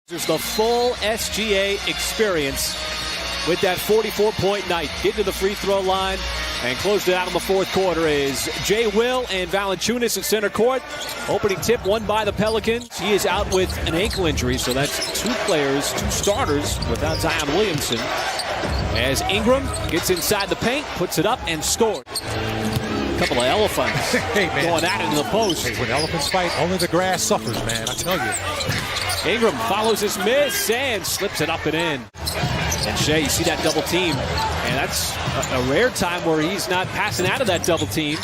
There's the full SGA experience with that 44-point night. Get to the free throw line and closed it out in the fourth quarter is Jay Will and Valanciunas at center court. Opening tip won by the Pelicans. He is out with an ankle injury, so that's two starters without Zion Williamson. As Ingram gets inside the paint, puts it up and scores. A couple of elephants going at it in the post. Hey, when elephants fight, only the grass suffers, man, I tell you. Ingram follows his miss and slips it up and in. And Shea, you see that double team, and that's a rare time where he's not passing out of that double team.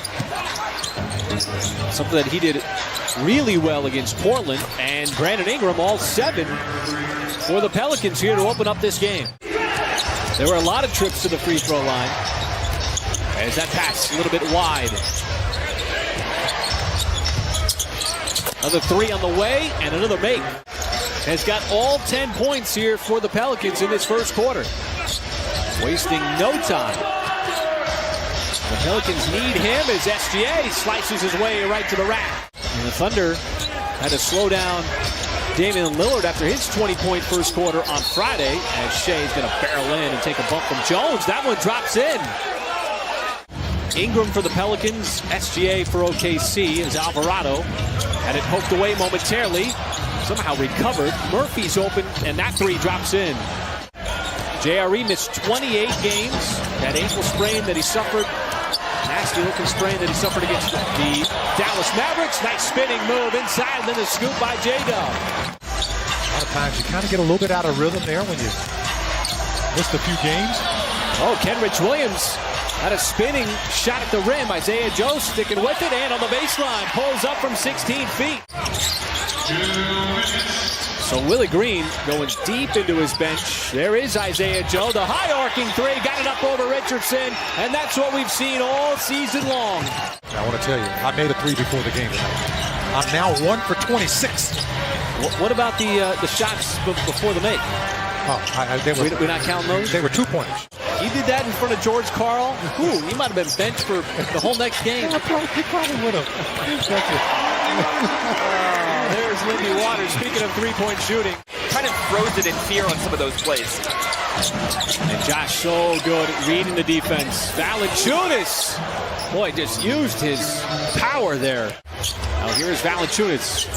Something that he did really well against Portland. And Brandon Ingram, all 7 for the Pelicans here to open up this game. There were a lot of trips to the free throw line. As that pass a little bit wide. Another 3 on the way and another make. Has got all 10 points here for the Pelicans in this first quarter. Wasting no time. The Pelicans need him as SGA slices his way right to the rack. And the Thunder had to slow down Damian Lillard after his 20-point first quarter on Friday, as Shea's going to barrel in and take a bump from Jones. That one drops in. Ingram for the Pelicans, SGA for OKC as Alvarado had it poked away momentarily. Somehow recovered. Murphy's open, and that 3 drops in. JRE missed 28 games. That ankle sprain that he suffered, nasty-looking sprain that he suffered against the Dallas Mavericks. Nice spinning move inside, and then a scoop by J-Dub. A lot of times you kind of get a little bit out of rhythm there when you missed a few games. Oh, Kenrich Williams had a spinning shot at the rim. Isaiah Joe sticking with it, and on the baseline, pulls up from 16 feet. So Willie Green going deep into his bench. There is Isaiah Joe, the high arcing 3, got it up over Richardson, and that's what we've seen all season long. I want to tell you, I made a 3 before the game tonight. I'm now 1 for 26. What about the shots before the make? We're not counting those? They were 2-pointers. He did that in front of George Karl. Ooh, he might have been benched for the whole next game. He probably would have. There's Lindy Waters. Speaking of three-point shooting, kind of throws it in fear on some of those plays. And Josh so good at reading the defense. Valanciunas, boy, just used his power there. Now here's Valanciunas.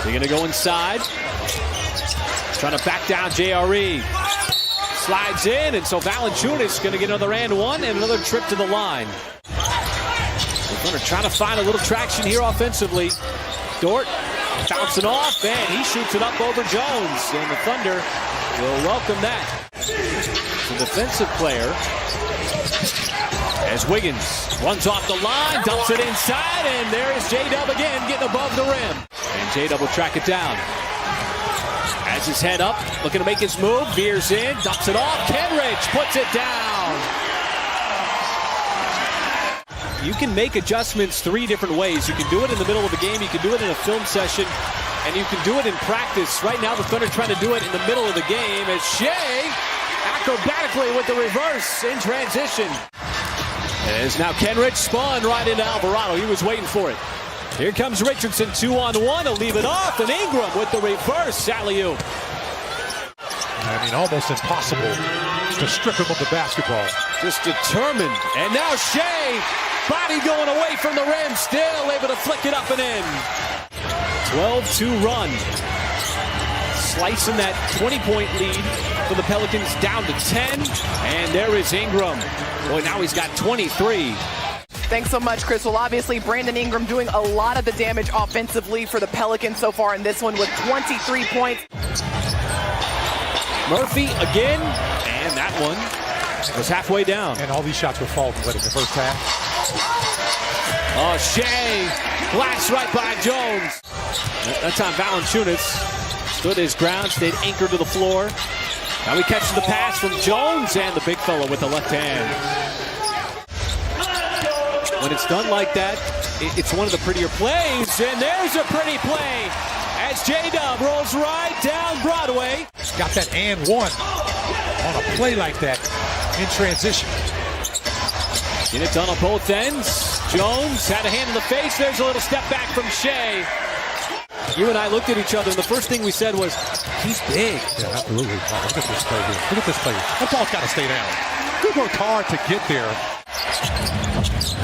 They're going to go inside. Trying to back down JRE. Slides in, and so Valanciunas is going to get another and 1 and another trip to the line. They're trying to find a little traction here offensively. Dort bouncing off, and he shoots it up over Jones. And the Thunder will welcome that. The defensive player, as Wiggins runs off the line, dumps it inside, and there is J-Dub again getting above the rim. And J-Dub will track it down. Has his head up, looking to make his move, veers in, dumps it off, Kenrich puts it down. You can make adjustments 3 different ways. You can do it in the middle of a game, you can do it in a film session, and you can do it in practice. Right now the Thunder trying to do it in the middle of the game as Shea acrobatically with the reverse in transition. As now Kenrich spun right into Alvarado. He was waiting for it. Here comes Richardson, 2-on-1. He'll leave it off, and Ingram with the reverse alley-oop. I mean, almost impossible to strip him of the basketball. Just determined. And now Shea, body going away from the rim, still able to flick it up and in. 12-2 run. Slicing that 20-point lead for the Pelicans down to 10. And there is Ingram. Boy, now he's got 23. Thanks so much, Chris. Well, obviously, Brandon Ingram doing a lot of the damage offensively for the Pelicans so far in this one with 23 points. Murphy again, and that one was halfway down. And all these shots were falling in the first half. Oh, Shea, blast right by Jones. That time Valanciunas stood his ground, stayed anchored to the floor. Now he catches the pass from Jones, and the big fella with the left hand. When it's done like that, it's one of the prettier plays, and there's a pretty play as J-Dub rolls right down Broadway. Got that and 1 on a play like that in transition. Get it done on both ends. Jones had a hand in the face. There's a little step back from Shea. You and I looked at each other, and the first thing we said was, He's big. Yeah, absolutely. Oh, look at this play here. Look at this play. That ball's got to stay down. He worked hard to get there.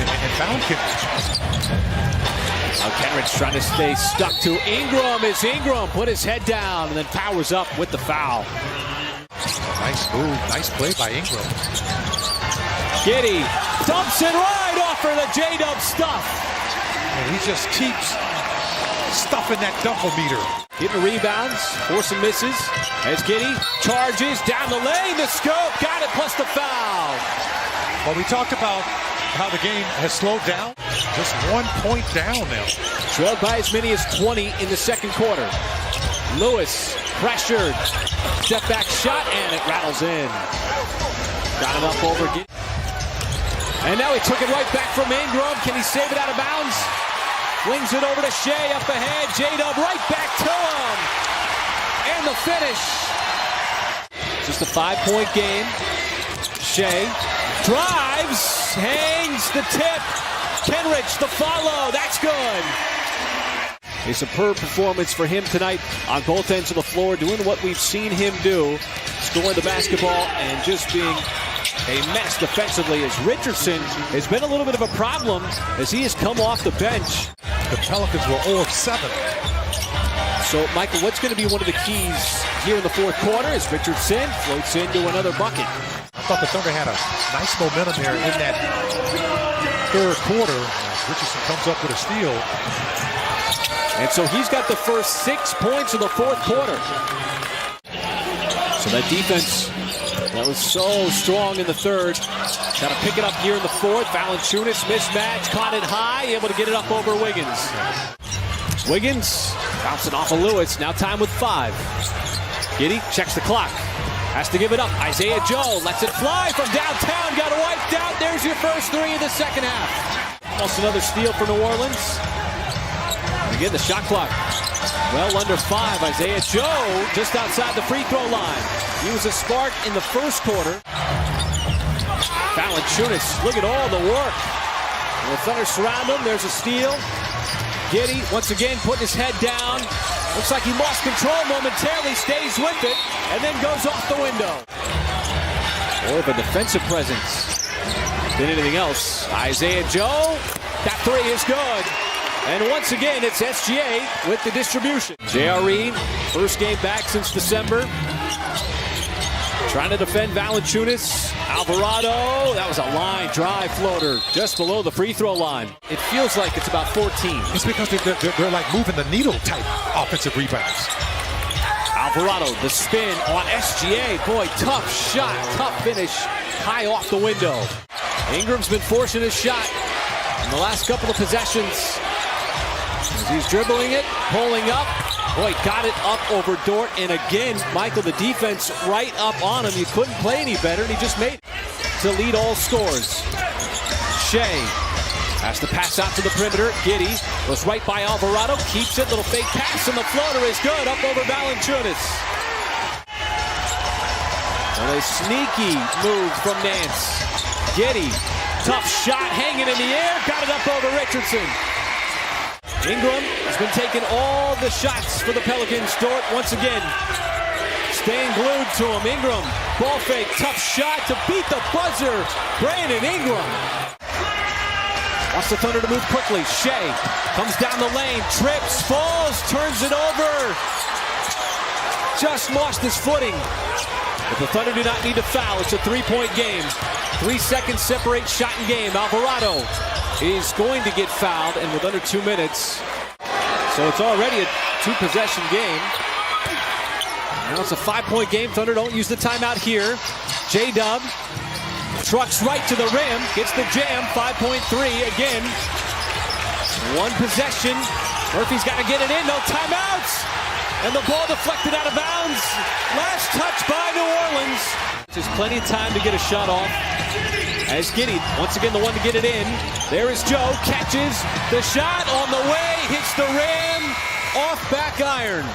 And found Kenrich. Now Kenrich trying to stay stuck to Ingram as Ingram put his head down and then powers up with the foul. Nice move. Nice play by Ingram. Giddey dumps it right off for the J-Dub stuff. And he just keeps stuffing that dump-o-meter. Getting rebounds, forcing misses as Giddey charges down the lane. The scope, got it, plus the foul. Well, we talked about how the game has slowed down. Just 1 point down now. Trailed by as many as 20 in the second quarter. Lewis pressured, step back shot, and it rattles in. Got it up over Giddey. And now he took it right back from Ingram. Can he save it out of bounds? Flings it over to Shea up ahead. J-Dub right back to him. And the finish. Just a 5-point game. Shea drives, hangs the tip. Kenrich the follow. That's good. A superb performance for him tonight on both ends of the floor, doing what we've seen him do, scoring the basketball and just being a mess defensively, as Richardson has been a little bit of a problem as he has come off the bench. The Pelicans were 0 of 7. So, Michael, what's going to be one of the keys here in the fourth quarter as Richardson floats into another bucket? I thought the Thunder had a nice momentum there in that third quarter. Richardson comes up with a steal. And so he's got the first 6 points of the fourth quarter. So that defense that was so strong in the third, got to pick it up here in the fourth. Valanciunas mismatch, caught it high, able to get it up over Wiggins. Wiggins bouncing off of Lewis, now time with 5. Giddey checks the clock, has to give it up. Isaiah Joe lets it fly from downtown, got it wiped out. There's your first 3 of the second half. Almost another steal for New Orleans. And again, the shot clock well under 5. Isaiah Joe just outside the free throw line. He was a spark in the first quarter. Valanciunas, look at all the work. And the Thunder surround him. There's a steal. Giddey once again putting his head down. Looks like he lost control momentarily, stays with it, and then goes off the window. More of a defensive presence than anything else. Isaiah Joe, that 3 is good. And once again, it's SGA with the distribution. JRE, first game back since December. Trying to defend Valanciunas. Alvarado, that was a line drive floater just below the free throw line. It feels like it's about 14. It's because they're like moving the needle type offensive rebounds. Alvarado, the spin on SGA. Boy, tough shot, tough finish, high off the window. Ingram's been forcing his shot in the last couple of possessions. As he's dribbling it, pulling up. Boy, got it up over Dort. And again, Michael, the defense right up on him. You couldn't play any better, and he just made it to lead all scores. Shea has to pass out to the perimeter. Giddey goes right by Alvarado, keeps it. Little fake pass, and the floater is good up over Valanciunas. And a sneaky move from Nance. Giddey, tough shot, hanging in the air. Got it up over Richardson. Ingram has been taking all the shots for the Pelicans. Dort once again staying glued to him. Ingram, ball fake, tough shot to beat the buzzer. Brandon Ingram. Wants the Thunder to move quickly. Shea comes down the lane, trips, falls, turns it over. Just lost his footing. But the Thunder do not need to foul. It's a 3-point game. 3 seconds separate shot and game. Alvarado is going to get fouled, and with under 2 minutes. So it's already a 2-possession game. Now it's a 5-point game. Thunder don't use the timeout here. J-Dub trucks right to the rim, gets the jam, 5-point 3 again. 1 possession. Murphy's got to get it in, no timeouts. And the ball deflected out of bounds. Last touch by New Orleans. There's plenty of time to get a shot off. As Giddey, once again, the one to get it in. There is Joe, catches the shot on the way, hits the rim, off back iron.